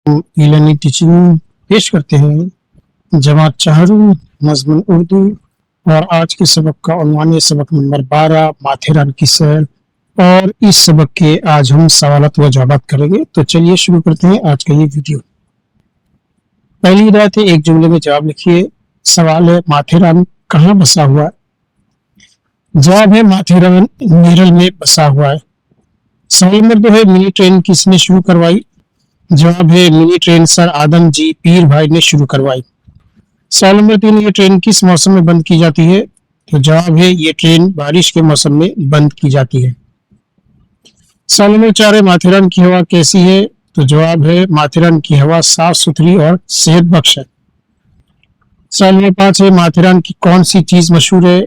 ईलानी teaching पेश करते हैं जमात चाहरू मजमून उर्दू। और आज के सबक का उन्वान है सबक नंबर 12 माथेरान की सैर। और इस सबक के आज हम सवालत व जवाबात करेंगे। तो चलिए शुरू करते हैं आज का ये वीडियो। पहली हिदायत है, एक जुमले में जवाब लिखिए। सवाल है, माथेरान कहाँ बसा हुआ है? जवाब है, माथेरान नेरल में बसा हुआ है। सवाल नंबर 2 है, मिनी ट्रेन किसने शुरू करवाई? जवाब है, मिनी ट्रेन सर आदम जी पीर भाई ने शुरू करवाई। सवाल नंबर 3, ये ट्रेन किस मौसम में बंद की जाती है? तो जवाब है, ये ट्रेन बारिश के मौसम में बंद की जाती है। सवाल नंबर 4 है, माथेरान की हवा कैसी है? तो जवाब है, माथेरान की हवा साफ सुथरी और सेहत बख्श है। सवाल नंबर 5 है, माथेरान की कौन सी चीज मशहूर है?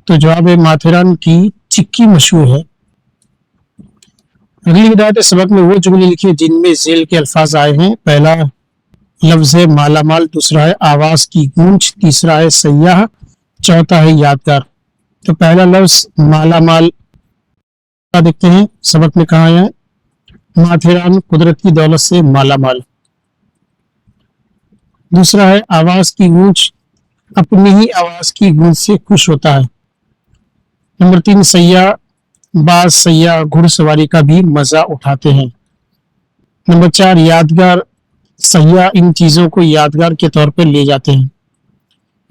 तो जवाब है, माथेरान की चिक्की मशहूर है। अगली हिदायत है, सबक में वो जुमले लिखिए जिनमें झेल के अल्फाज आए हैं। पहला लफ्ज है मालामाल, दूसरा है आवाज की गूंज, तीसरा है सयाह, चौथा है यादगार। तो पहला लफ्ज मालामाल देखते हैं सबक में कहा है, माथेरान कुदरत की दौलत से मालामाल। दूसरा है आवाज की गूंज, अपनी ही आवाज की गूंज से खुश होता है। नंबर 3 सयाह, बाज सयाह घुड़सवारी का भी मजा उठाते हैं। नंबर 4 यादगार, सयाह इन चीजों को यादगार के तौर पर ले जाते हैं।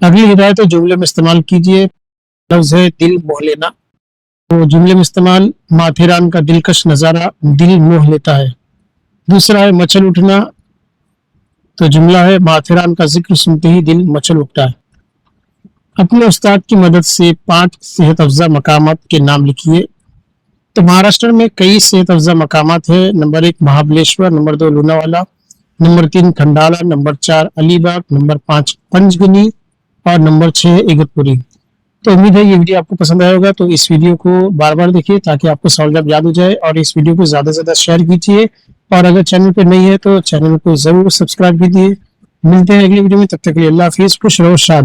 अगली हिदायत है, जुमले में इस्तेमाल कीजिए। लफ्ज है दिल मोह लेना। तो जुमले में इस्तेमाल, माथेरान का दिलकश नजारा दिल मोह लेता है। दूसरा है मचल उठना। तो जुमला है माथेरान का जिक्र सुनते ही दिल मचल उठता है। अपने उस्ताद की मदद से 5 सेहत अफजा मकामात के नाम लिखिए। तो महाराष्ट्र में कई सेहत अफजा मकामात है। Number 1 Mahabaleshwar, number 2 Lonavala, number 3 Khandala, number 4 Alibag, number 5 Panchgani और नंबर 6 इगतपुरी। तो उम्मीद है ये वीडियो आपको पसंद आया होगा। तो इस वीडियो को बार बार देखिए ताकि आपको सवाल जवाब याद हो जाए, और इस वीडियो को ज्यादा से ज्यादा शेयर कीजिए। और अगर चैनल पे नहीं है तो चैनल को जरूर सब्सक्राइब कीजिए। मिलते हैं अगली वीडियो में, तब तक के लिए अल्लाह हाफिज, खुश रहो, शाद।